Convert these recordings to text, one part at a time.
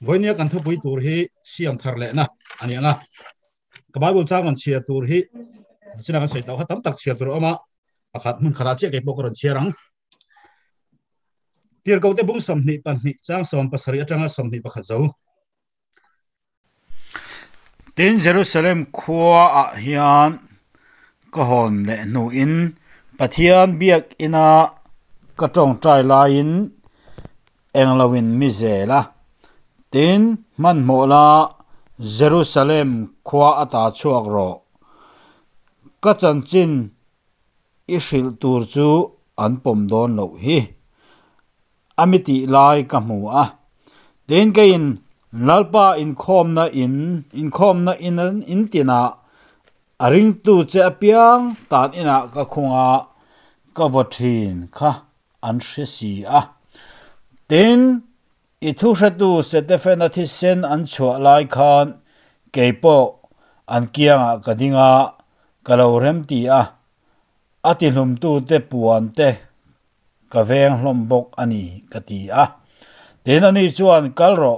voinia kan thupui tur hi siamthar lehna ani anga ka bible changon chia tur hi china kan sei taw tam tak chia tur ama pakhat mun khara che ke pokron chiarang tir ko te bung samni panni chang som pasari atanga samni pakhat zo tin Jerusalem khua a hian ka hon le nu in Pathian biak ina ka tong trai lain englawin mizela tin man mola Jerusalem khua ata chuak ro ka chanchin ishil tur chu an pom don lo hi amiti lai ka mu a tin ka in lalpa inkhawm na in tina aring tu che piang tan ina ka khunga ka vothin kha an hri a tin ithu hretu setefena thi sen an chua lai khan keipo an kianga kadinga kalorem ti a atilhum tu te puan te ka veng hlombok ani kati a tin ani chuan kalro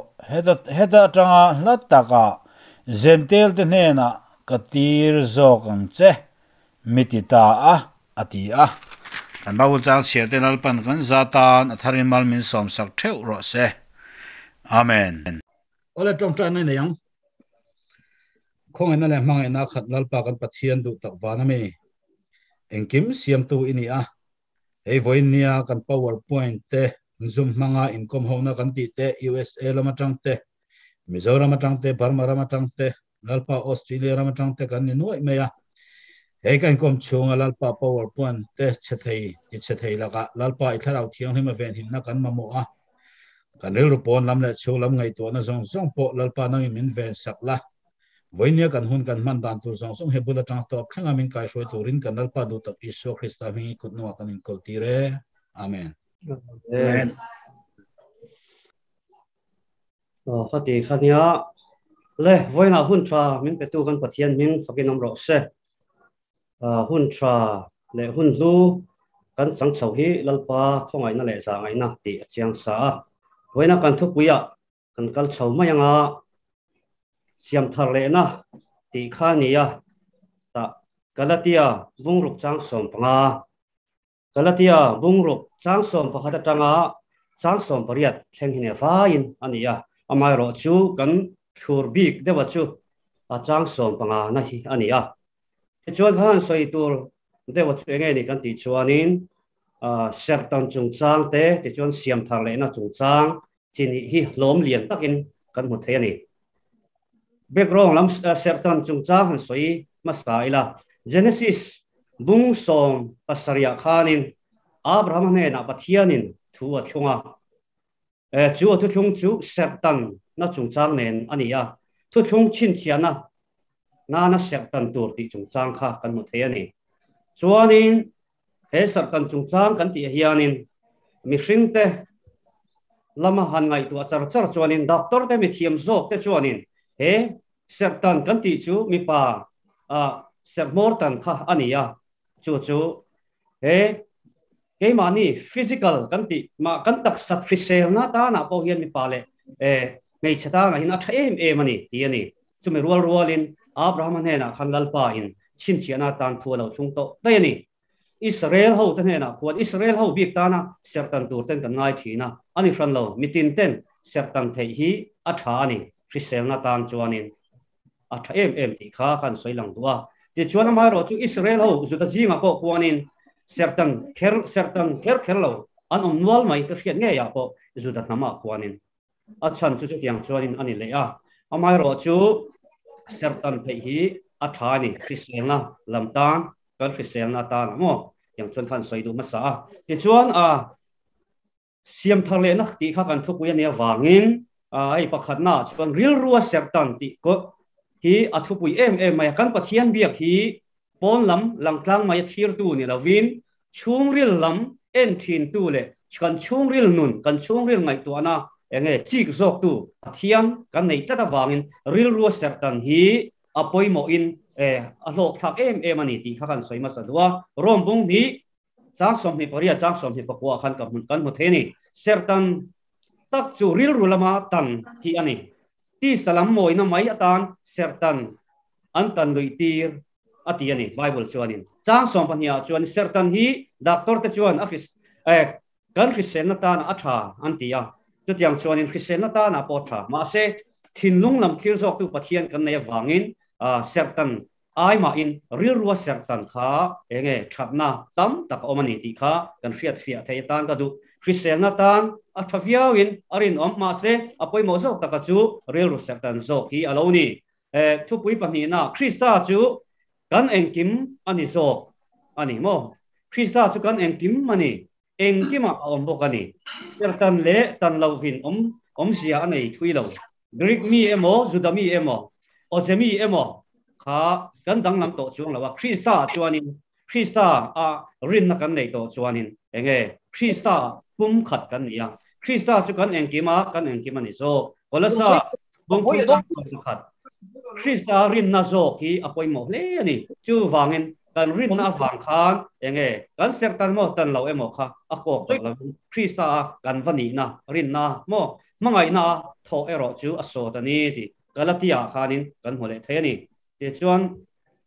heta tanga hlataka zentel te nena katir zokang che mitita a ati a kan bawul chang chia te nalpan kan zatan atharin malmin som sak theu ro se amen ole tong trai nai yang khong ena le mang ena khat lalpa kan pathian du tak wana me engkim siam tu ini a ei voinia kan powerpoint te zoom manga income hona kan ti te USA lama tang te Mizoram tang te Burma rama tang te lalpa Australia rama tang te kan ni noi me ya ei kan kom chunga lalpa powerpoint te chethei laka lalpa itharau thiang hima ven him na kan mamo a kan ril pon lam le chu lam ngai to na zong po lalpa nang min ven sakla voinia kan hun kan man dan tu zong he bula tang to khanga min kai shoi turin kan lalpa du tak iso Krista mi kutno kan in koltire amen amen khati khania le voina hun tra min petu kan pathian min fakin amro se hun tra le hun lu kan sang chau hi lalpa khongai na le sa ngai na ti chiang sa voina kan thupuya kan kal chau mayanga siamthar le na ti khania ta Galatia bungruk chang som panga Galatia bungruk chang som pakhat tanga chang som pariat thleng hine fain ania amai ro chu kan thur bik dewa chu a chang som panga na hi ania chuan khan soi tur dewa chu nge ni kan ti chuanin sertan chung chang te ti chuan siamthar le na chung chang chin hi hlom lian takin kan mu the ani background lam sertan chung chang han soi masaila Genesis bung som pasaria khanin Abraham ne na pathianin thu a thunga chu thu thung chu sertan na chung chang nen ania thu thung chin chiana na sertan tur ti chung chang kha kan mu the ani chuanin he sertan chung chang kan ti hianin mi hringte lama han ngai tu achar chuanin doctor te mi thiam zok te chuanin he sertan kan ti chu mi pa sermortan kha ania chu he ke mani physical kan ti ma kan tak sat phisel na ta na po hian mi pale mei chata na hin a em ani ti ani chumi rualin Abraham ne na khan lalpa in chin chiana tan thu lo thung to te ani Israel ho te na kuat Israel ho bik ta na sertan tur ten kan ngai thina ani fran lo mitin ten sertan thei hi a tha ani phisel na tan chuanin a tha em ti kha kan soilang tua ti chuan ma ro chu Israel ho zu ta jinga ko kuanin sertan kher lo an omwal mai te khiat nge ya po zu da nama kuanin a chan chu yang chuanin ani le a amai ro chu sertan thei hi a tha ni Christian na lamtan kan Christian na ta mo yang chuan khan soi du ma sa ti chuan siam thale na ti kha kan thupuya ne wangin ai pakhat na chuan ril ruwa sertan ti ko hi athupui em mai kan pathian biak hi pon lam langtlang mai thir tu ni lovin chungril lam en thin tu le kan chungril nun kan chungril ngai tu ana enge chik zok tu pathian kan nei ta wangin ril ruwa sertan hi apoi mo in a lok thak em ani ti kha kan soi ma sa duwa rom bung ni chang som ni paria chang som ni pakwa khan kan mu the ni sertan tak chu ril rulama tan hi ani ti salam moi na mai atan sertan antan luitir ati ani Bible chuanin chang som pania chuan sertan hi doctor te chuan office kan Christian na ta na atha antia tu tiang chuanin Christian na ta na potha ma se thinlung lam thil jok tu pathian kan nei wangin sertan ai ma in ril ruwa sertan kha enge thatna tam tak omani ti kha kan fiat fia thei tan ka du Christian na tan athaviawin arin om ma se apoi mo jok taka chu ril ru sertan zo hi aloni thupui pani na Krista chu kan engkim ani zo ani mo Krista chu kan engkim mani engkima om bokani sertan le tan lovin om sia anei thui lo Greek mi emo Judami emo Ozemi emo kha kan dang lam to chuang lawa Krista chuanin Krista a rin na kan nei to chuanin enge Krista pum khat kan nia Krista chu kan engkima ni zo kolasa bong pum khat Krista rin na zo ki apoi mo le ani chu wangin kan rin na wang khan enge kan sertan mo tan lo emo kha ako la Krista kan vani na rin na mo mangai na tho ero chu aso tani ti Galatia khanin kan hole theni ti chuan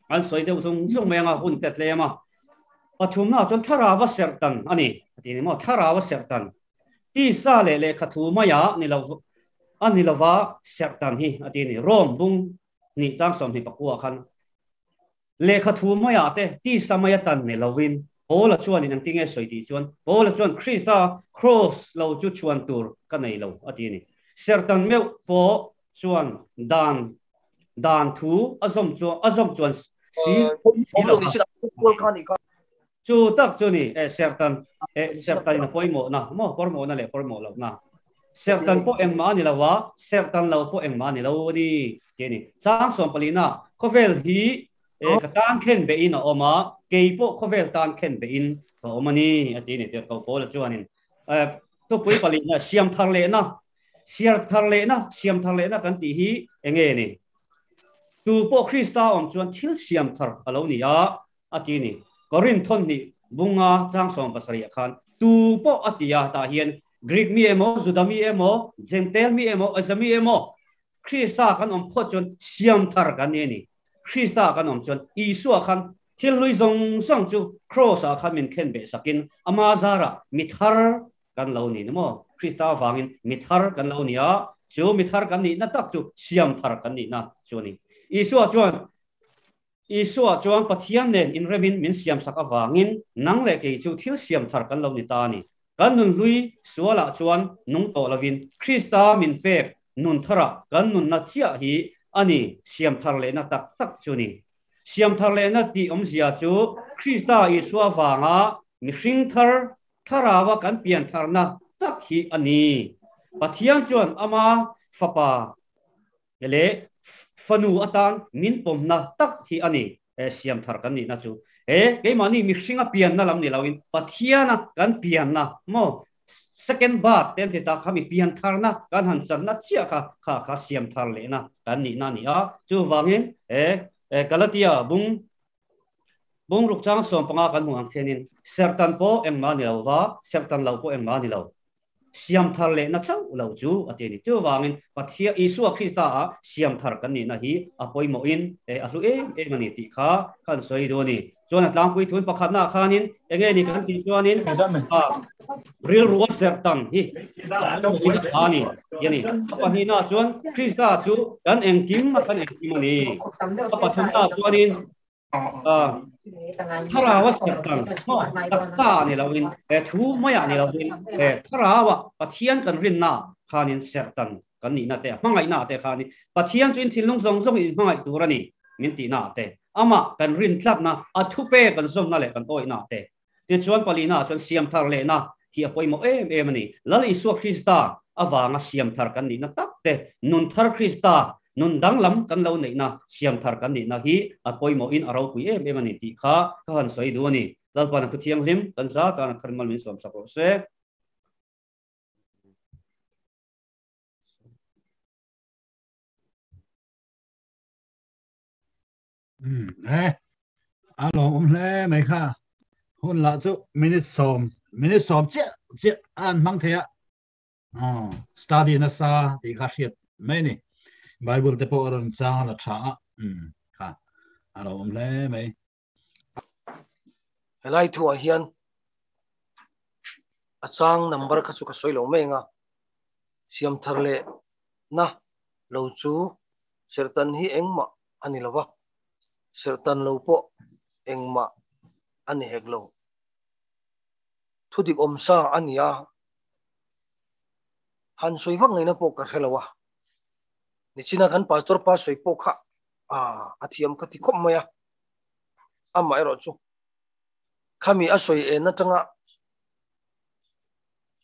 an soi de sung sung menga hun tet le ma pathum na chon thara wa sertan ani ti ni mo thara wa sertan ti sa le khathu maya ni lo ani lova sertan hi ati ni rom bung ni chang som hi pakua khan le khathu maya te ti samaya tan ni lovin ola chuan in tinge soi ti chuan ola chuan Krista cross lo chu chuan tur ka nei lo ati ni sertan me po chuan dan thu azom chuan si chu tak chu ni sertan na poimo na mo pormo na le pormo lo na sertan po engma ni lawa sertan lo po engma ni lo ni ke ni chang som palina khovel hi katan khen be in oma ke po khovel tan khen be in ko omani ati ni te ko pol chuanin to pui palina siam thar le na kan ti hi enge ni tu po Krista om chuan thil siam thar alo ni ya ati ni korin thon ni bunga chang som pasari khan tu po atia ta hian Greek mi emo Judami emo Gentile mi emo Azami emo Krista kan om pho chun siam thar kan ni Krista kan om chun Isu khan thil lui zong sang chu cross a khan min khen be sakin amazara mithar kan lo ni mo Krista wangin mithar kan lo ni a chu mithar kan ni na tak chu siam thar kan ni na chu ni Isu chuan Pathian nen in remin min siam sak awangin nang le ke chu thil siam thar kan lo ni ta ni kan nun lui suala chuan nung to lavin Krista min pe nun thara kan nun na chia hi ani siam thar le na tak chu ni siam thar le na ti om sia chu Krista Isu awanga mi hring thar tharawa kan pian thar na tak hi ani Pathian chuan ama fapa ele fanu atan min pom na tak hi ani siam thar kan ni na chu ke mani mixinga pian na lam ni lawin Pathiana kan pian na mo second bat ten ta khami pian thar na kan han chan na chia kha siam thar le na kan ni na ni a chu wangin Galatia bung ruk chang som panga kan muang khenin sertan po engma ni lawa sertan lau po engma ni law siam thar le na chau lo chu ateni chu wangin Pathia Isu Krista siam thar kan ni na hi apoi mo in alu mani ti kha kan soi do ni chona tlang pui thun pakhat na khanin enge ni kan ti chuanin real ruwa sertan hi ani yani pahina chuan Krista chu kan engkim ani pathuna chuanin tharawa sertan takta ni lawin thu maya ni lawin tharawa Pathian kan rin na khanin sertan kan ni na te mangai na te khani Pathian chin thilung zong in mangai turani min ti na te ama kan rin tlat na athupe kan zom na le kan oi na te ti chuan palina chuan siam thar le na hi apoi mo ani lal Isu Krista awanga siam thar kan ni na tak te nun thar Krista nun dang lam kan lo nei na siam thar kan ni na hi apoi mo in aro pui ani ti kha han soi du ni lalpa na thiang lim kan za ta na thermal min som sakro se alo le mai kha hun la chu minute som che an mang thea study na sa ti kha hriat mai ni Bible te po ron chang la tha kha alo le mai helai thu a hian achang number kha chu ka soi lo mai nga siam thar le na lo chu sertan hi engma ani lawa sertan lo po engma ani heklo thudik omsa ania han soi wak ngai na po ka helawa ni china kan pastor pa soi po kha athiam ka ti khom maya ama ero chu khami a soi e na tanga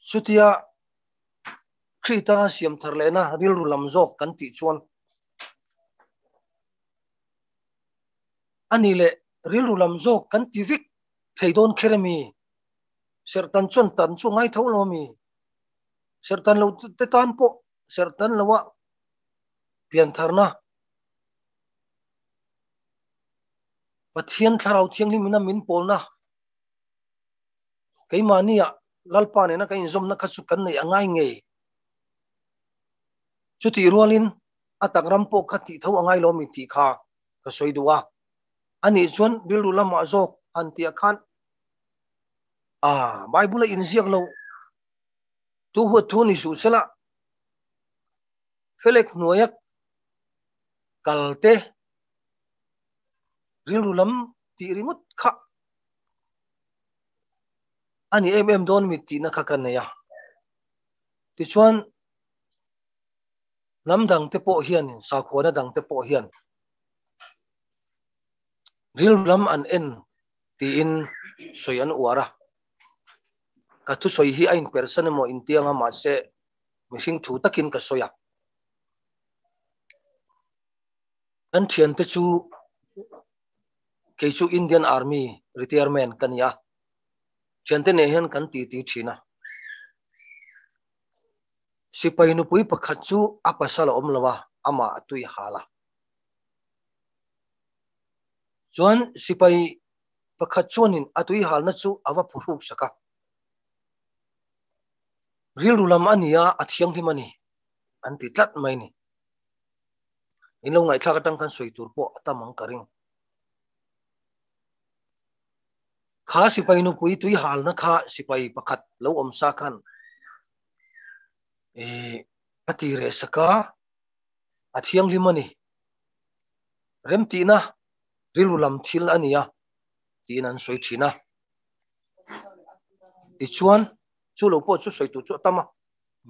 chutia krita siam thar le na ril rulam jok kan ti chuan ani le ril rulam jok kan ti vik theidon kheremi sertan chon tan chu ngai tholo mi sertan lo te tan po sertan lawa pian tharna pathian tharau thiang li mina min polna keimania lalpa ne na kai zom na khachu kan nei angai nge chuti rualin atakram po khati tho angai lo mi ti kha ka soidua ani chuan bilulama jok antia khan bible in ziak lo tu hu thu ni su sela felek noyak kalte rilulam ti rimut kha ani don mi ti na kha kan ya ti chuan lamdang te po hian sa khona dang te po hian rilulam an en ti in soyan uara ka tu soi hi ain person mo intianga ma se mishing thu takin ka soya an thian te chu ke chu Indian Army retirement kan ya thian te ne hian kan ti thina sipai nu pui pakhat chu apasal om lawa ama atui hala chuan sipai pakhat chuanin atui halna chu awa phuruk saka rilulam ania athiang hi mani anti tlat mai ni inlo ngai thla katang kan soitur po atamang karing kha sipai nu pui tui hal na kha sipai pakhat lo om sa khan ati re saka athiang hi mani remti na rilulam thil ania tinan soi thina ti chuan chu lo po chu soitu chu tama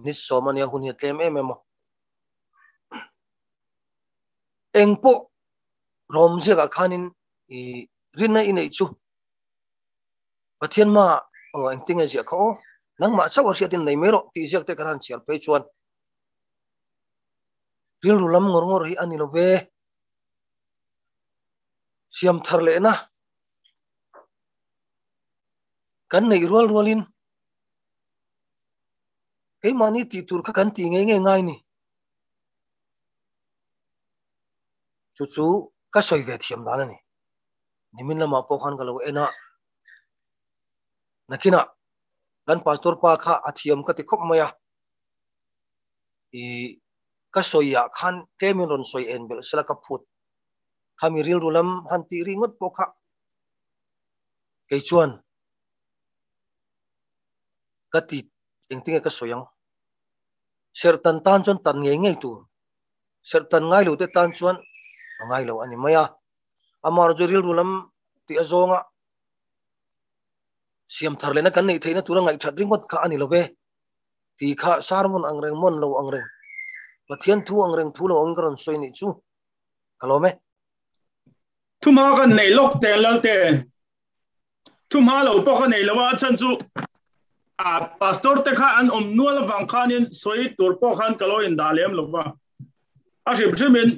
ni somania hun hi tlem em engpo rom jega khanin rinna inei chu pathian ma engting asia kho nang ma chawa siatin nei mero ti jek te karan chial pe chuan rilulam ngor hi ani lo ve siam thar le na kan nei rualin ke mani ti tur kha kan ti ngai ni chu ka soi ve thiam dana ni nimin lama po khan galo ena nakina kan pastor pa kha athiam ka ti khop maya ka soya khan temin ron soi en bel sela ka phut khami ril rulam han ti ringot po kha ke chuan ka ti engting ka soyang sertan tan chon tan nge tu sertan ngai lo te tan chuan ngai lo ani maya amar joril rulam ti azonga siam thar le na kan nei theina tura ngai that ringot kha ani lobe ti kha sarmon angreng mon lo angreng pathian thu angreng thu lo angron soini chu kalome thuma kan nei lok te lalte thuma lo po kan nei lawa chan chu pastor te kha an nual wang khanin soi tur po khan kalo in dalem lowa a ri bjimin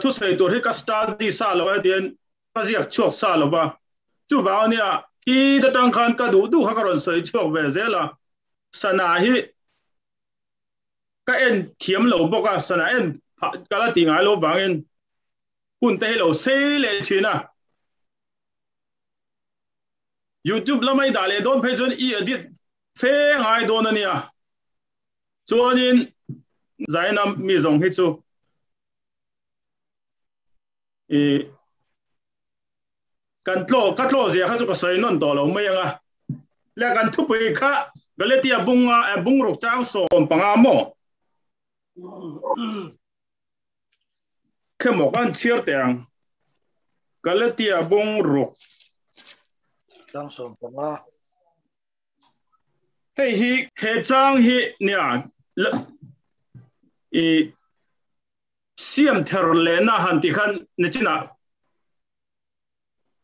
thu sei tur hi ka study sa lo den paziak chok sa lowa chu bawnia ki da tang khan ka du kha karon soi chok ve zela sana hi ka en thiam lo boka sana en kala ti ngai lo wangin hun te lo se le thina YouTube lamai dale don phejon edit fe ngai don ania chuanin zainam mi zong hi chu kan tlo zia kha chu ka sai non to lo mai anga la kan thu pui kha galetia bunga bung ruk chang som panga mo khemo kan chiar teng galetia bung ruk chang som panga he chang hi nia siamthar lehna hanti khan nichina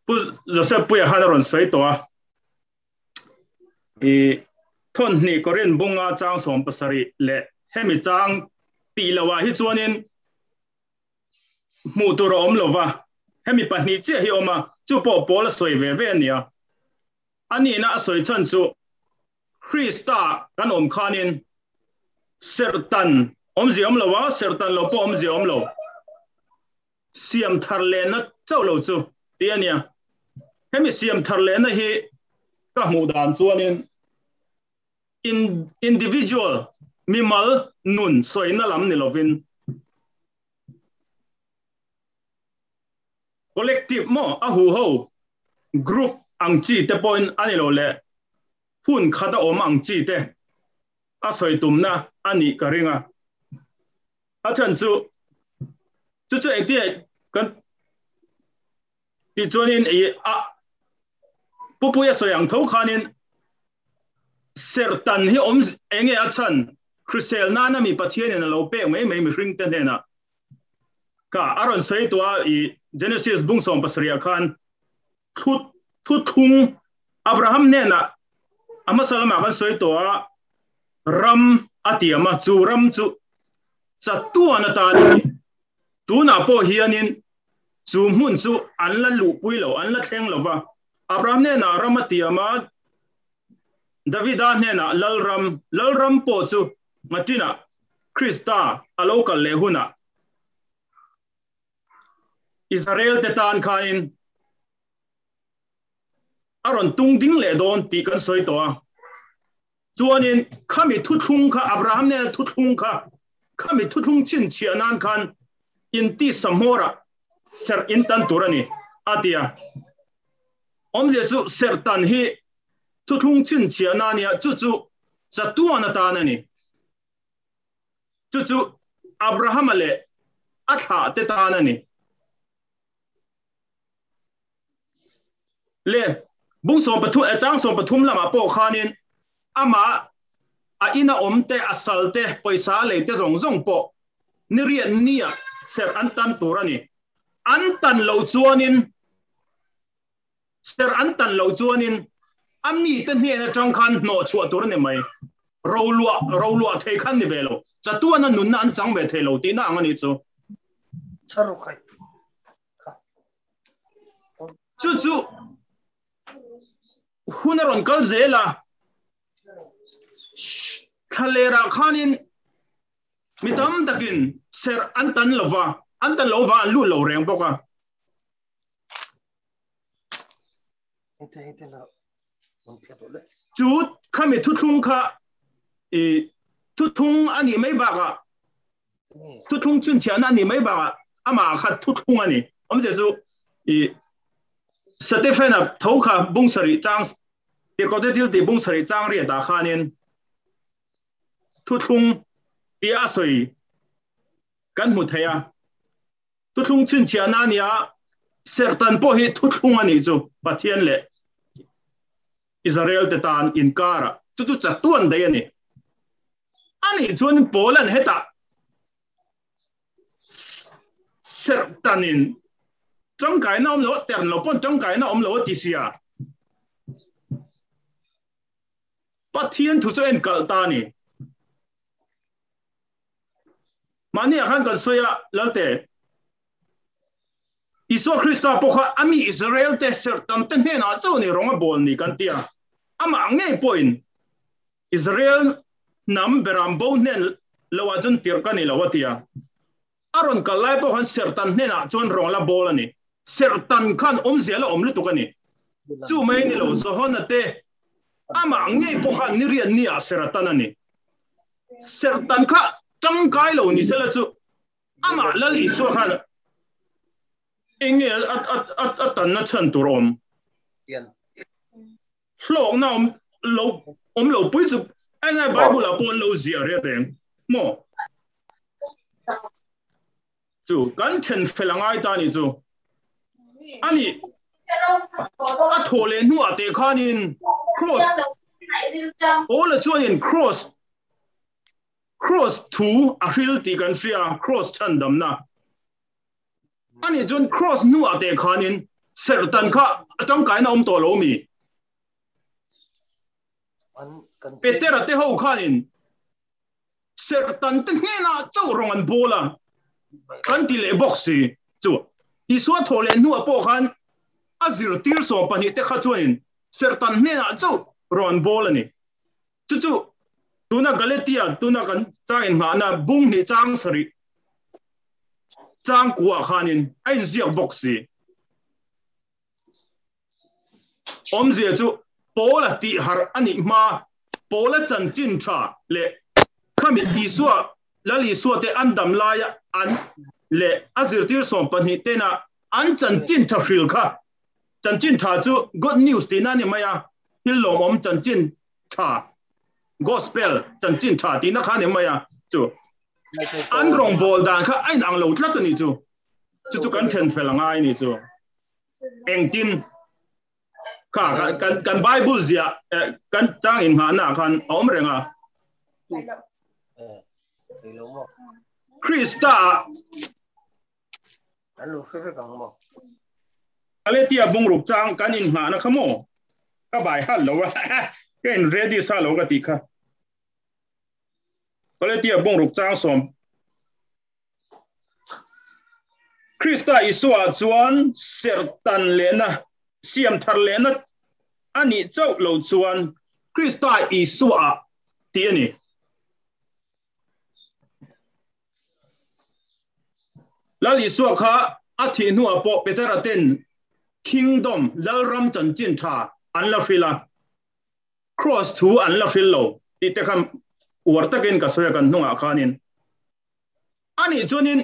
pu joseph puya hanaron sai to thon ni korean bunga chang som pasari le hemi chang ti lawa hi chuanin mu tur om lova hemi pahni che hi oma chu po pol soi ve nia ani na soi chan chu Krista kan om khanin sertan om zi om lawa sertan lo po om zi om lo siamthar lehna chau lo chu tiania hemi siamthar lehna hi ka mu dan chuanin individual mimal nun soina lam ni lovin collective mo a hu ho group ang chi te point ani lo le hun khata om ang chi te a soi tumna ani karinga a chan chu ekti kan ti chuanin a pupuya soyang tho khanin sertan hi om enge a chan crisel nana mi pathian na lo pe mai mi ring te na ka aron sei to Genesis bung som pasria khan thung Abraham ne na ama salama kan soi to ram atiama chu ram chu chatu ana ta ni tu na po hianin chu mun chu an la lu pui lo an la thleng lo ba Abraham ne na ram atiama Davida ne na lalram po chu matina Krista alokal lehuna Israel te tan khain aron tung ding le don ti kan soi to chuanin khami thuthung kha Abraham ne thuthung kha khami thuthung chin chianan khan in ti samora ser intan turani atia omje chu sertan hi thuthung chin chianania chu chatuana tanani chu Abraham le atha te tanani le bung som pathu chang som pathum lama po khanin ama a ina omte asalte paisa leite zong po nirian nia ser antan turani antan lo chuanin ser antan lo chuanin ami te hne na tang khan no chua turani mai rolua thei khan ni velo chatuana nun an chang ve thelo ti na ngani chu charu kai chu hunaron kal zela khalera khanin mitam takin ser antan lova lu lo reng boka ite la on pheto le chut khami thuthung kha thuthung ani mai ba ga thuthung chun chian ani mai ba ama kha thuthung ani omje chu Stephen up thoka bungsari chang tirkotetil ti bungsari chang ri da khanin thuthung ti asoi kan mu thaya thuthung chin chiana nia sertan po hi thuthung ani chu Pathian le Israel te tan inkara chu chatuan dai ani chun Poland heta sertanin trong cái nó lo tiền lo pon trong cái nó lo tisia Pathian thu sen kal ta ni mani khan kal soya lalte Iso Krista pokha ami Israel te sertan ten na chaw ni ronga bol ni kan tia ama nge point Israel nam beram bo nen lawajun tir kan ni lawatia aron kalai pokhan sertan na chon rong la bol ani sertan khan omzela omlu tukani chu mai ni lo so honate ama nge pokhan ni rian ni a seratan ani sertan kha trăm kai lo ni sela chu ama lal isu khan engel at tan na chan turom flok na lo pui chu ai ngai bible la pon lo zia re reng mo chu kan then felangai ta ni chu ani a thole nu ate khanin cross all the join cross to a real ti kan fia cross chandam na ani jon cross nu ate khanin sertan kha atang kai na to lo mi peter ate ho khanin sertan te na chau rongan bola kan ti le boxi chu iso thole nu apo khan azir tir so pani te kha chuin sertan na chau ron bola ni chu tuna galetia tuna kan changin na bung ni chang sari chang kuwa khanin ain ziak boxi omzia chu pola ti har ani ma pola chan chin tha le khami iswa lali so te andam laya an le azir tir som pani te na an chan chin tha fril kha chan chin tha chu good news ti na ni maya hilom om chan chin tha gospel chan chin tha ti na kha ni maya chu an rong bol dan kha ain ang lo tlat ni chu kan then felangai ni chu engtin kha kan bible zia kan chang in ha na khan om renga Krista alo fe kang mo aletia bungruk chang kan in ha na khamo ka bai hal lo ken ready sa lo ga ti kha aletia bungruk chang som Krista iswa chuan sertan lehna siamthar lehna ani chau lo chuan Krista iswa ti ani lal iswa kha athi nu apo petaraten kingdom lalram chan chin tha an la fila cross thu an la fil lo ti te kham wartakin ka soya kan nunga khanin ani chunin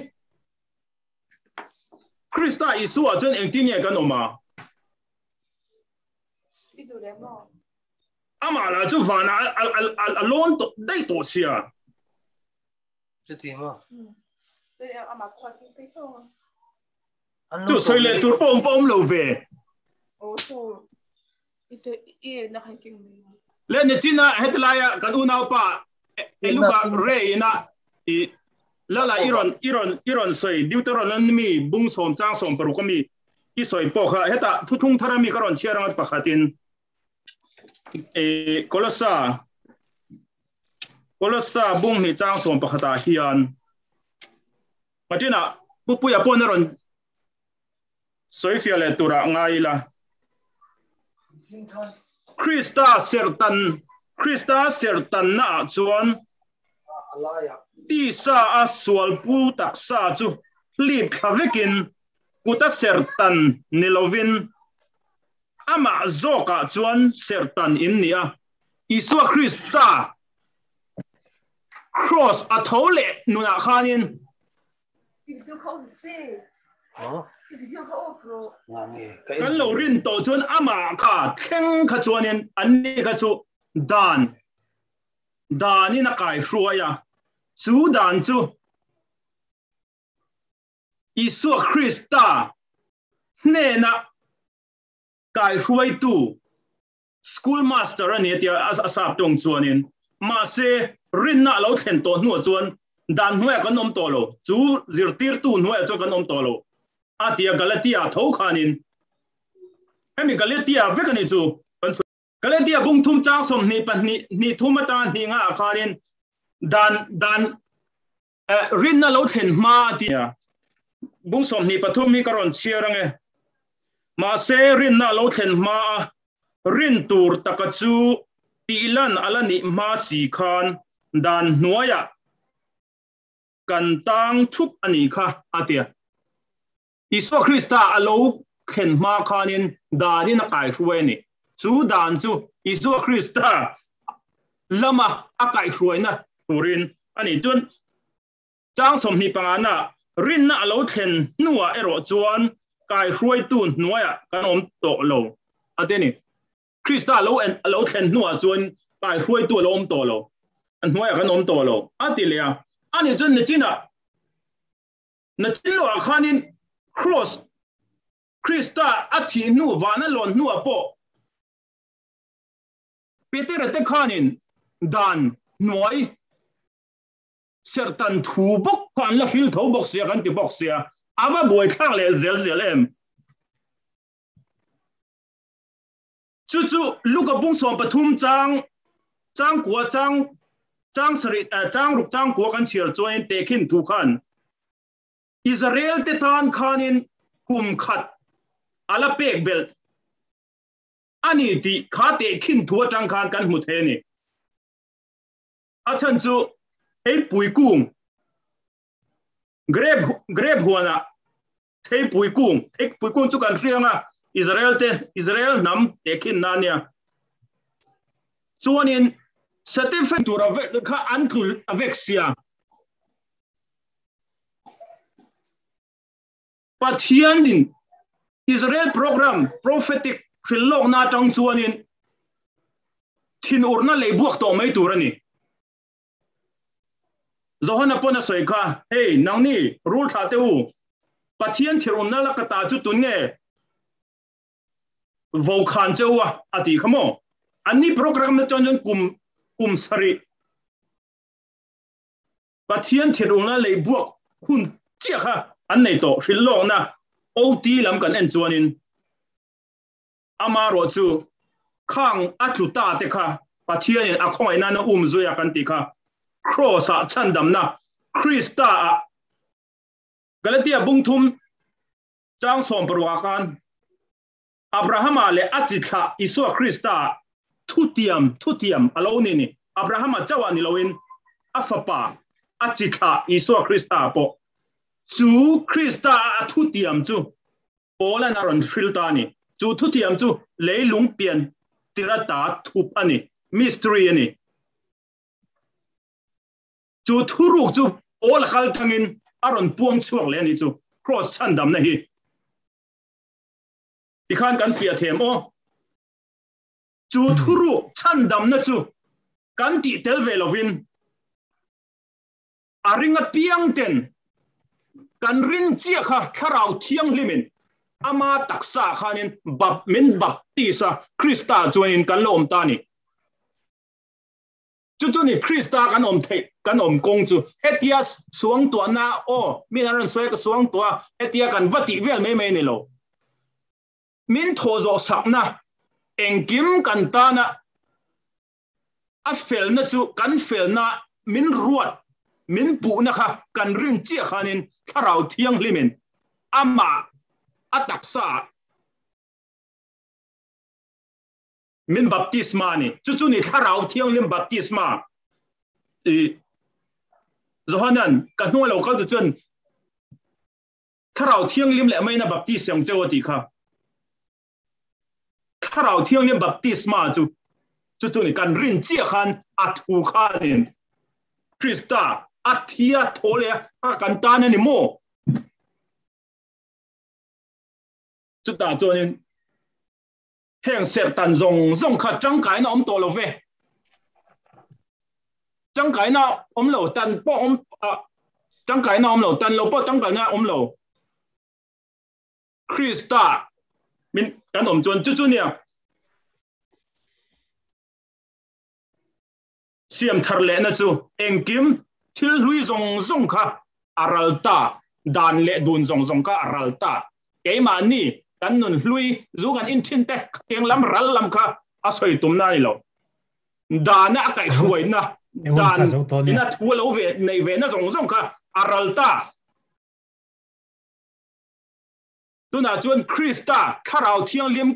Krista isua chun engtinia kan oma ama la chu vana alon to dai to sia ti ma chu soile tur pom lo ve le ni china hetlaya kan una pa eluka reina I lala iron soi deuteronomy bung som chang som paru kami I soi po kha heta thuthung tharami karon chiarang pakhatin kolosa bung ni chang som pakhata hian patina pupuya poneron soi fiale tura ngaila Krista sertan na chuan ti sa aswal pu taksa chu lip khavekin kuta sertan nilovin ama zoka chuan sertan innia iswa Krista cross athole nuna khanin kan lo rin to chuan ama kha thleng kha chuanin anni kha chu dan ina kai hruaya chu dan chu Isu Krista nena kai hruai tu school master ani tia asap tong chuanin ma se rinna lo thlen to hnu chuan dan hnuai kan om to lo chu zirtir tu hnuai chu kan om to lo atia galatia tho khanin hemi galatia vekani chu galatia bung thum chang som ni pan ni thumata ni nga khanin dan rinna lo thlen ma tia bung som ni pathum mi karon chiarange ma se rinna lo thlen ma rin tur takachu tilan alani ma si khan dan hnuaya kan tang thup ani kha atia Isu Krista alo thlen ma khanin danin kai hruani chu dan chu Isu Krista lama akai hruaina turin ani chun chang som hi pangana rin na lo thlen nuwa ero chuan kai hruai tu nuaya kan om to lo ateni Krista lo thlen nuwa chuan kai hruai tu lo om to lo an nuaya kan om to lo atilia ani chun ne china na chilo khanin cross Krista athi nu wana lon nuwa po Peter te khanin dan noi certain thu bok khan la fil tho bok sia kan ti bok sia ava boy khang le zel em chu luka bung som pathum chang kwa chang sari chang ruk chang kwa kan chiar join tekin thu khan Israel te tan khanin kum khat ala pek belt ani ti khate khin thu tang khan kan mu the ni achan chu ei pui kung grab huana thei pui kung chu kan rianga Israel nam tekin nania chuanin certificate tura kha antul avexia Pathian din Israel program prophetic philok na tang chuanin thin urna leibuak to mai turani Zohana pona soika hey nangni rule thateu Pathian thirunna la kata chu tunge vo khan chewa ati khamo ani program na chon kum sari Pathian thirunna leibuak hun chia kha an nei to philok na ot lam kan en chuanin amaro chu khang atluta te kha Pathian a khoi na zuya kan ti kha cross a chandam na Krista a Galatia bungthum chang som parwakan Abraham ale achitha Isu Krista thutiam alone ni Abraham chawani lowin afapa achitha Isu Krista po chu Krista thutiam chu pola naron filtani chu thutiam chu leilung pian tirata thup ani mystery ani chu thuruk chu all khal thangin aron puang chuak le ni chu cross chandam na hi ikhan kan fia them o chu thuru chandam na chu kan ti tel velovin aringa piang ten kan rin chia kha kharau thiang limin ama taksa khanin min baptisa Krista join kan lom tani chu ni Krista kan om thei kan om kong chu hetia suang to na o min aron soi ka suang to hetia kan vati vel me ni lo min thozo sakna engkim kan ta na a fel na chu kan fel na min ruat min pu na kha kan rin chia khanin tharau thiang limin ama ataksa min baptisma ni chu ni tharau thiang lim baptisma Zohanan kan hnu lo kal tu chun tharau thiang lim le mai na baptis yang chawati kha tharau thiang lim baptisma chu ni kan rin chia khan athu khanin Krista athia thole a kan ta na ni mo chu ta chuanin heng ser tan zong kha chang kai na om to lo ve chang kai na om lo tan po om chang kai na om lo tan lo po chang kai na om lo Krista min kan om chuan chu nia siam thar le na chu engkim thil hlui zong kha aralta dan le dun zong kha aralta keima ni kan nun hlui zu kan in thin te keng lam ral lam kha asoi tum nai lo dana kai huai na dan ina thu lo ve nei ve na zong kha aralta tuna chuan Krista tharau thiang lim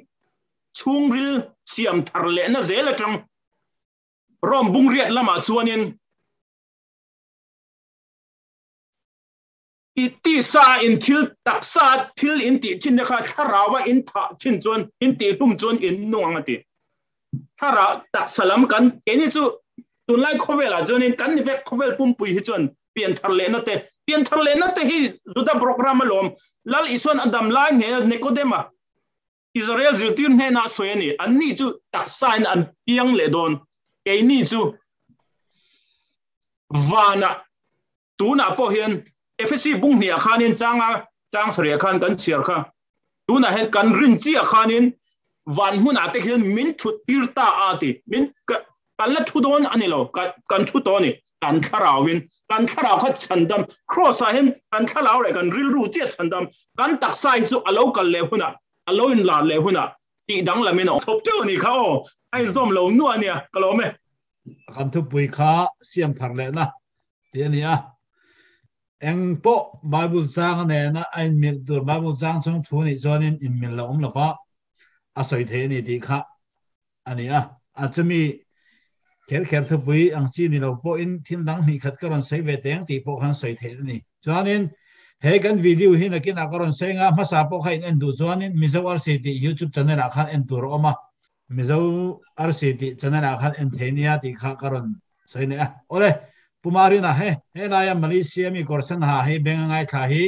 chungril siam thar le na zela tang rom bung riat lama chuanin iti sa in thil taksa thil in ti chin kha tharawa in tha chin chuan in ti hlum chuan in nuang ati thara tak salam kan eni chu tun lai khovel a jonin kan ni vek khovel pum pui hi chon pian thar le na te hi juda program alom lal ison adam lai nge Nikodema Israel ziltin he na soyani anni chu taksain an piang le don ke ni chu vana tuna po hian FSC bung hnia khanin chang sria khan kan chiar kha tuna hen kan rin chi khanin van huna te hian min thu tirta ati min kan la thu don anilo kan thu to ni kan tharawin kan tharaw kha chandam cross a hen kan thalaw re kan ril ru che chandam kan taksai chu alo kal le huna alo in la le huna ti dang la min chop chu ni kha o ai zom lo nu ania kalome kan Thupui kha siamthar le na ti ania eng po Bible sang ne na ein mil tur Bible sang chung thu ni jonin in mil la la fa a soi the ni ti kha ania a chumi kher Thupui ang chi ni lo po in thim dang ni khat karon sei ve teng ti po khan soi the ni jonin he kan video hi na kin a karon sei nga ma sa po khain en du jonin Mizawar City YouTube channel a khan en tur oma Mizawar City channel a khan en thenia ti kha karon sei ne a ole pumari na he na ya Malaysia mi korsan ha he bengai tha hi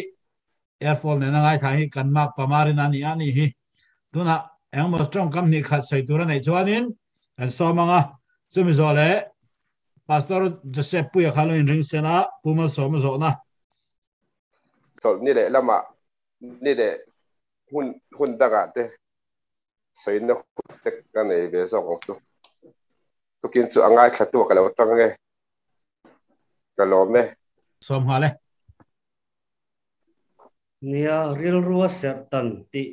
airfall ne na ngai tha hi kan mak pamari na ni ani hi tuna eng mo strong kam ni khat sai tur nei chuanin an so manga chumi zo le pastor Joseph Pui khalo in ring sena puma so ma zo na so ni le lama ni de hun daga te sai na tek kan nei be so ko to kin chu angai thatu ka lo tang nge kalome som hale nia ril ruwa sertan ti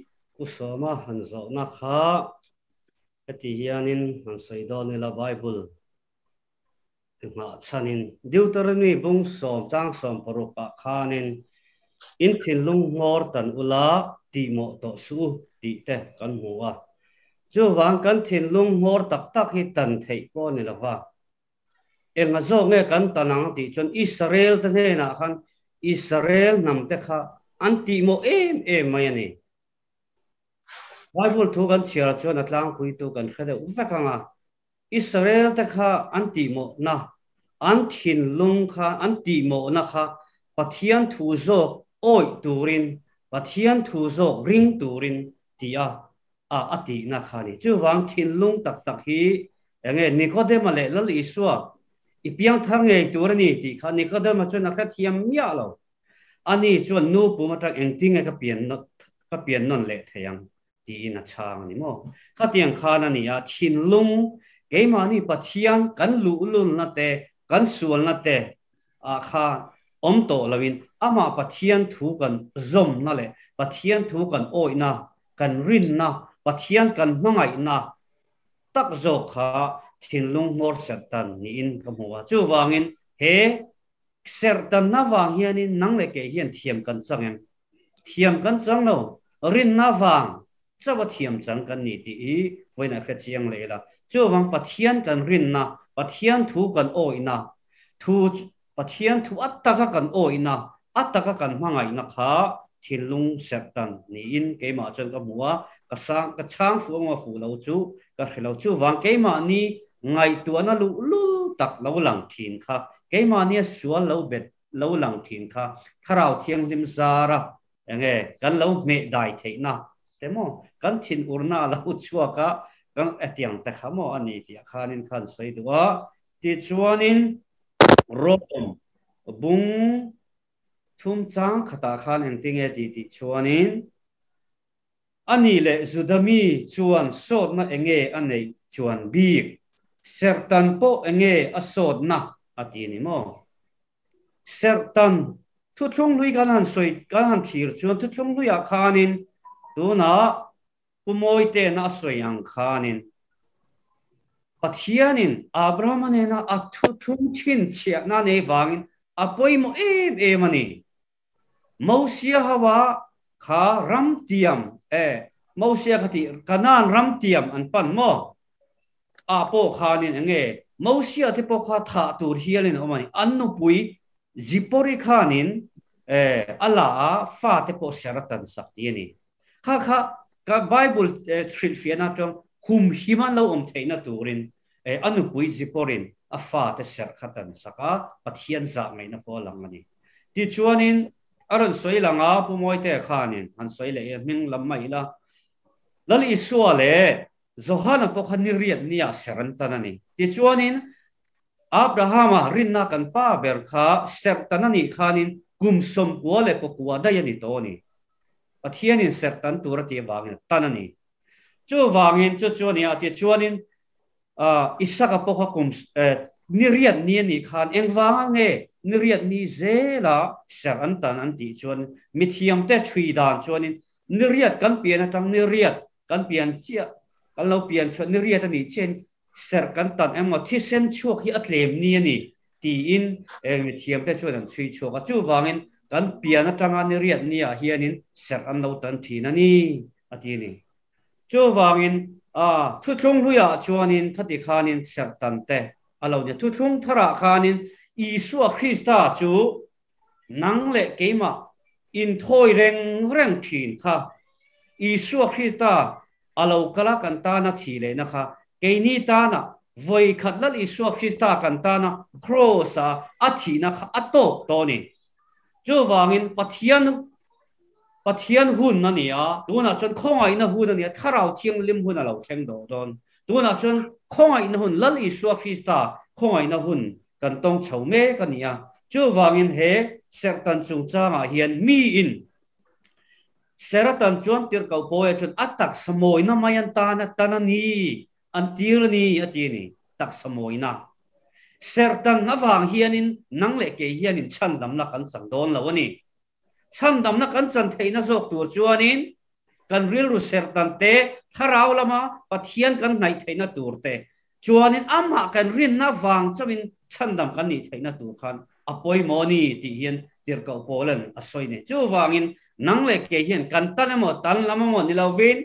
usoma hanzo na kha ati hianin han saidon la Bible ma chanin Deuteronomy bung som chang som paruka khanin in thilung ngor tan ula ti mo to su ti te kan huwa chu wang kan thilung ngor tak tak hi tan thei ko ni lawa enga zo nge kan tanang ti chon Israel ta ne na khan Israel nam te kha anti mo em mayani Bible thu kan chiar chon atlang pui tu kan khade ufakanga Israel ta kha anti mo na an thin lung kha anti mo na kha Pathian thu zo oi turin Pathian thu zo ring turin tia ati na khani chu wang thin lung tak tak hi enge Nikodema le lal iswa ipiang thar nge turani ti kha Nikodema chu na kha thiam ya lo ani chu nu pu ma tak engting ka pian non le thayang ti ina chang ni mo kha tiang kha na ni ya thin lung ke ma ni Pathian kan lu lun na te kan sual na te kha om to lawin ama Pathian thu kan zom na le Pathian thu kan oi na kan rin na Pathian kan mangai na tak zo kha thin lung mor sertan ni in kamwa chu wangin he sertan na wang hianin nang le ke hian thiam kan chang no rin na wang chawa thiam chang kan ni ti voina kha chiang le la chu wang Pathian kan rin na Pathian thu kan oi na thu Pathian thu attaka kan oi na attaka kan mangai na kha thin lung sertan ni in ke ma chang kamwa ka chang fu ma fu lo chu ka khelo chu wang ke ma ni ngai tu na lu tak lo lang thin kha ke ma ni sual lo bet lo lang thin kha kharau thiang lim zara enge kan lo me dai theina temo kan thin urna lo chua ka kan atiang ta khamo ani ti khanin khan sei duwa ti chuanin rom bung thum chang khata khan engtinge ti chuanin ani le zudami chuan sot na enge anei chuan bi sertan po enge asot na ati ni mo sertan thutlung lui kan soi kan thir chuan thutlung lui a khanin tu na pumoi te na soi ang khanin Pathianin Abraham na athuthum chin chia na ne wangin apoi mo em ani Mausia hawa kha ram tiam Mausia khati kanan ram tiam an pan mo apo khanin enge Mausia te po kha tha tur hialin omani annu pui zipori khanin ala fa te po seratan sakti ni kha ka Bible thil fiana tong hum himan lo om theina turin anu pui ziporin afa te ser khatan saka Pathian za ngai na po lang ani ti chuanin aron soi langa pumoi te khanin han soi le ming lam mai la lal isua le zohana po khani riat nia seran tanani ti chuanin Abrahama rinna kan pa ber kha ser tanani khanin kumsom wale po kwa da yani to ni Pathian in ser tan tur ti wangin tanani chu wangin chu chuani ati chuanin isaka po kha kum niriat ni ni khan engwanga nge niriat ni zela ser an tan an ti chuan mithiam te thui dan chuanin niriat kan pian atang niriat kan pian chia kan lo pian chuan niriat ani chen ser kan tan emo thi sen chuak hi atlem ni ani ti in mithiam te chuan an thui chuak chu wangin kan pian atanga niriat ni a hianin ser an lo tan thi na ni ati ni chu wangin thu thung luya chuanin thati khanin ser tan te alo ne thu thung thara khanin Isua Krista chu nang le keima in thoi reng reng thin kha Isua Krista alo kala kan ta na thi le na kha ke ni ta na voi khatlal Isua Krista kan ta na cross a thi na kha atok to ni chu wangin Pathian hun na nia tuna chon khongai na hun ania tharau thiang lim hun alo theng do don tuna chon khongai na hun lal Isua Krista khongai na hun kan tong chaume kan nia chu wangin he sertan chung changa hian mi in seratan chuan tir kau poe chun atak samoi na mayan ta na tanani antir ni atini tak samoi na sertan na wang hianin nang le ke hianin chandam na kan chang don lawani chandam na kan chan theina zok tur chuanin kan ril ru sertan te tharau lama Pathian kan ngai theina tur te chuanin ama kan rin na wang chawin chandam kan ni theina tur khan apoi moni ti hian tir kau polan asoi ne chu wangin nang le ke hian kan tan mo tan lama mo ni lovin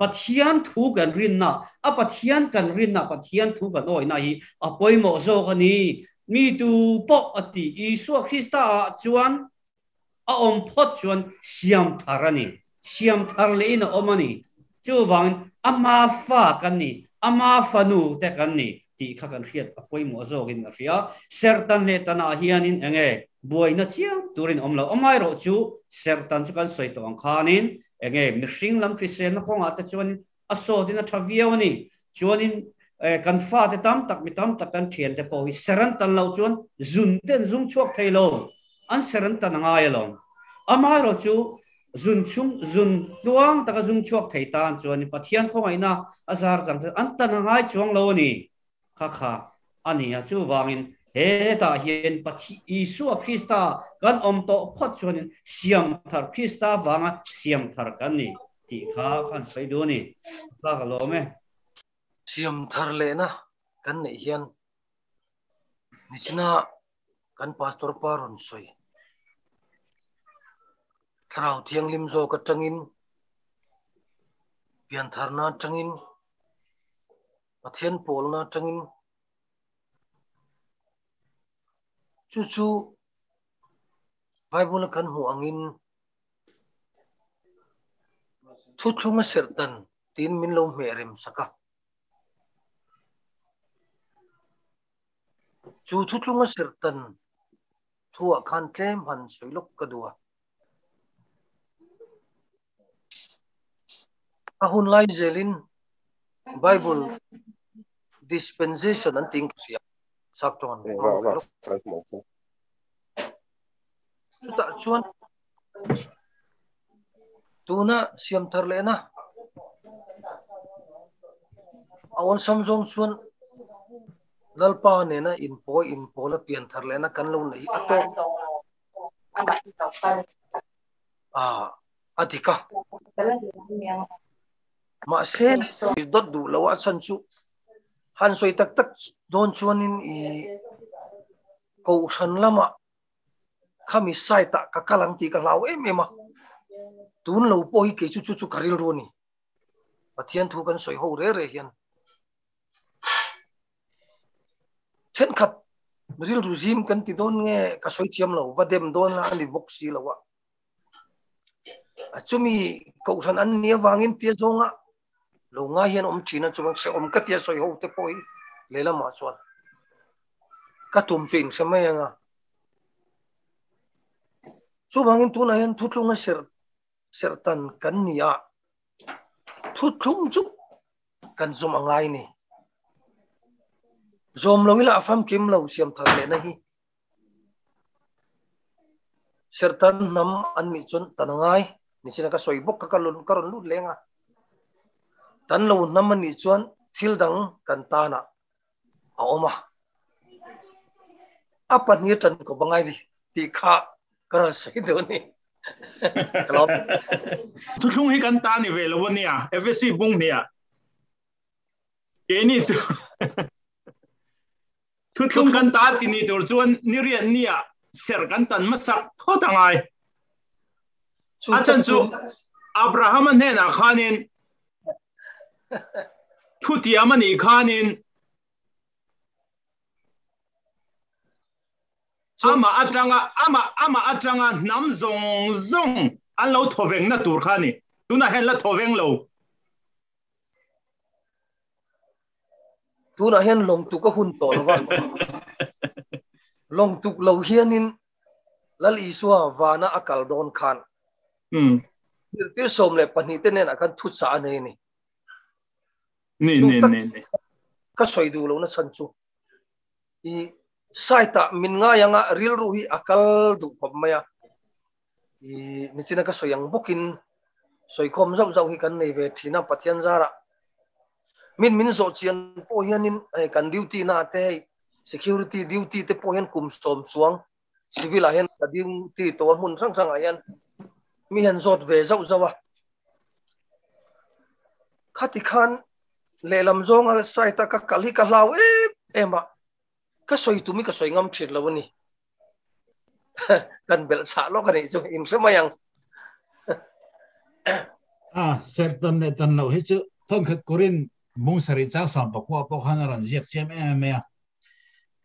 Pathian thu kan rin na a Pathian kan rin na Pathian thu kan oi na hi apoi mo zo kani mi tu po ati Isua Krista chuan a om phot chuan siamthar ani siamthar le in omani chu wang ama fa kan ni ama fanu te kan ni ti kha kan khiat apoi mo zo gin na ria sertan le tana hianin enge buaina chiam turin omlo omai ro chu sertan chu kan soi tong khanin enge mihring lam christian na konga ta chuan aso dina thaviawani chuanin kan fa te tam tak mi tam tak kan thian te po hi seran tan lo chuan zun ten zum chuak thailo an seran tan ngai lo amai ro chu zun luang taka zung chuak thei tan chuan Pathian khongai na azar jang an tan ngai chuang lo ni kha ania chu wangin he ta hian Isua Krista kan om to phot chuan siamthar Krista wanga siamthar kan ni ti kha kan sai do ni ka lo me siamthar le na kan nei hian nichina kan pastor paron soi tharau thiang lim zo ka tangin pian tharna tangin Pathian pol na tangin chu Bible kan hu angin thu thunga sertan tin min lo merem saka chu thu thunga sertan thua khan tlem han soilok kadua ahun lai zelin Bible dispensation and things ya sakton suta chuan tuna siamthar le na awon samjong chuan lalpa ne na in po la pian thar le na kan lo nei ato adika ma sen dot du lawa chan chu han soi tak don chuanin I ko san lama khami sai ta ka kalang ti ka law ema tun lo po hi ke chu karil ro ni Pathian thu kan soi ho re hian then khat ril ruzim kan ti don nge ka soi thiam lo vadem don la ani boxi lawa achumi ko san an nia wangin tia zonga lo nga hian om china chuang se om katia soi ho te poi lela ma chuan katum fin semai anga chu bangin tu na hen thutlunga sertan kan nia thutlung chu kan zum angai ni zom lawila afam kim lo siam thar le na hi sertan nam an mi chun tanangai ni sina ka soibok ka kalun karon lut lenga tan lo nam ni chuan thil dang kan ta na a oma apan ni tan ko bangai ni ti kha kara sai do ni thu thung hi kan ta ni ve lo nia FSC bung nia ke ni chu thu thung kan ta ti ni tur chuan ni rian nia ser kan tan masak tho tangai achan chu Abraham ne na khanin thu ti amani khanin ama atanga nam zong an lo thoveng na tur khani tuna hen la thoveng lo tuna hen long tu ka hun to wa long tu lo hianin lal iswa wana akal don khan tir som le pani te nen akan thu cha nei ni ni ka soi du lo na chan chu I saita min nga yanga ril ruhi akal du khop maya I nichina ka soyang bukin soi khom zau zau hi kan nei ve thina pathian zara min zo chian po hianin kan duty na te security duty te po hian kum som chuang civil a hian ka duty to mun sang ayan mi han zot ve zau zawa khati khan le lam zonga saita ka kalhi ka hlaw ema ka soi tumi ka soi ngam thir lawani kan bel sa lo kan chu in semayang sertan ne tan lo hi chu thon khat korin mung sari cha sam pa ko hanaran ziak chem me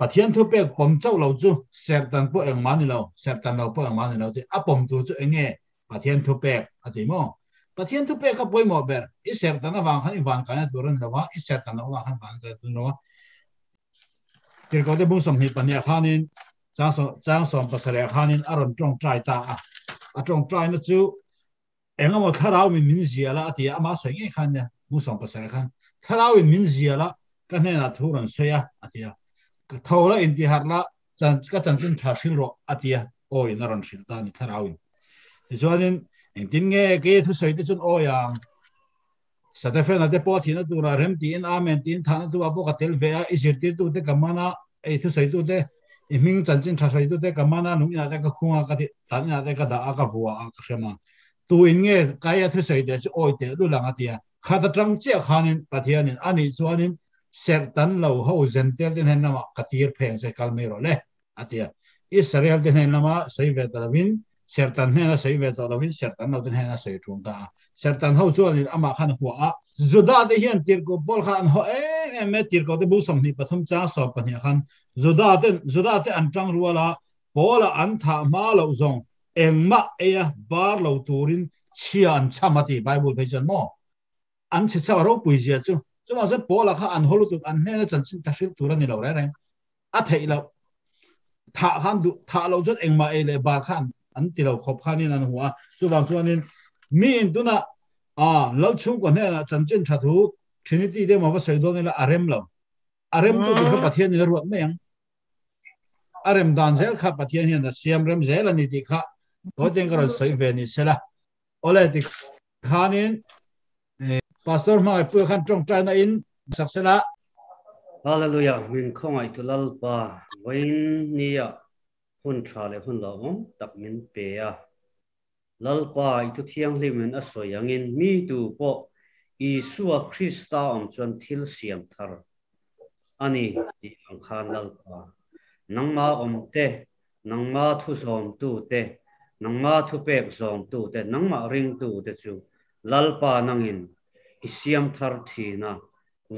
Pathian thu pek pom chau lo chu sertan po eng mani lo sertan lo po eng mani lo ti apom tu chu enge Pathian thu pek ati mo Pathian thu pek ka poi mo ber I sertan awang khan iwan kana turan lawa I sertan awang khan ban ka tun lo tir ko de bung som hi pania khanin chang som pasare khanin aron tong trai ta a tong trai na chu engamo tharau min ziala ati ama soi nge khan ya bung som pasare khan tharau min ziala ka ne na thuran soya atia thola inti harla chan chin thashil ro atia oi naron shil ta ni tharau chuanin engtin nge ke thu soi te chun oyang Sadafen ade po thina tura rem tin amen tin thana tu apo ka tel ve a isirti tu te kamana ei thu sai tu te iming chanchin thasai tu te kamana nung ya ka khunga ka ti tan ya ka da ka vuwa ka shema tu inge kaya thu sai de oi te lu langa tia khata tang che khanin pathianin ani chuanin sertan lo ho zentel den hen nama katir pheng se kalmero le atia Israel den hen nama sai ve talawin sertan hena sai ve talawin sertan no den hena sai chungta sertan ho chuan ama khan huwa zuda de hian tir ko bol khan ho me tir ko de bu som ni pathum cha so pania khan zuda te an tang ruala bola an tha ma lo zong engma eya bar lo turin chian chamati bible page mo an che cha ro pui zia chu chuma se bola kha an holu tu an ne chan chin ta shil turan ni lo re a thei lo tha khan du tha lo jot engma e le ba khan an ti lo khop khan ni an huwa chu bang chuanin mi in tuna lo chung ko ne chan chin tha thu trinity de ma ba sai do ne la arem tu kha pathian ni ruat me yang arem dan zel kha pathian hian da siam rem zel ani ti kha to teng ka sai ve ni sela ole ti khanin pastor ma pu khan trong trai na in saksela Hallelujah min khongai tu lalpa vain nia hun thale hun lawm tak min pe ya lalpa itu thiang limen asoyangin mi tu po Isua Krista chuan thil siam thar ani ti angkhan lalpa nangma omte nangma thu som tu te nangma thu pek som tu te nangma ring tu te chu lalpa nangin isiam thar thina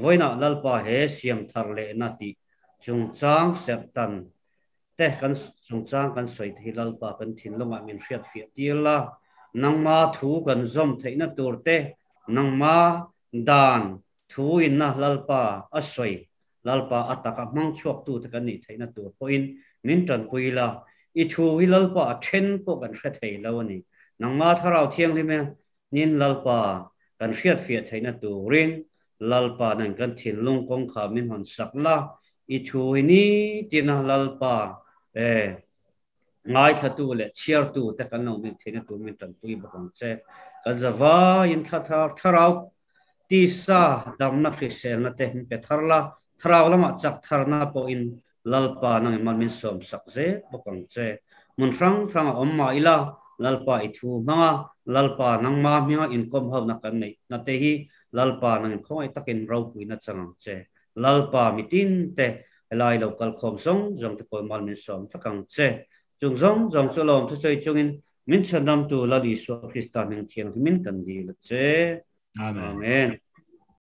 voina lalpa he siam thar le na ti chungchang sertan te kan chungchang kan soi thi lalpa kan thin longa min hriat fiat tila nangma thu kan zom theina tur te nangma dan thu in na lalpa asoi lalpa ataka mang chuak tu te kan ni theina tur point min tran pui la I thu hi lalpa a then po kan hre thei lo ni nangma tharau thiang li me nin lalpa kan hriat fiat theina turin lalpa nan kan thil lung kong kha min hon sakla I thu ni tina lalpa ngai thatu le chiar tu te kan lo min theina tu min tran pui bakang che ka zawa in tharau ti sa dam na khri sel na te pe tharla tharau lama chak tharna po in lalpa nang man min som sak je bakang che mun rang omma ila lalpa I thu manga lalpa nang ma minga inkom ho na kan nei na te hi lalpa nang khoi takin ro pui na chang che lalpa mitin te lai local khom song jong te pol mal min som fakang che chung zong jong cholom thu choi chungin min chandam tu la di so Christa ning thiang min kan di le che Amen. amen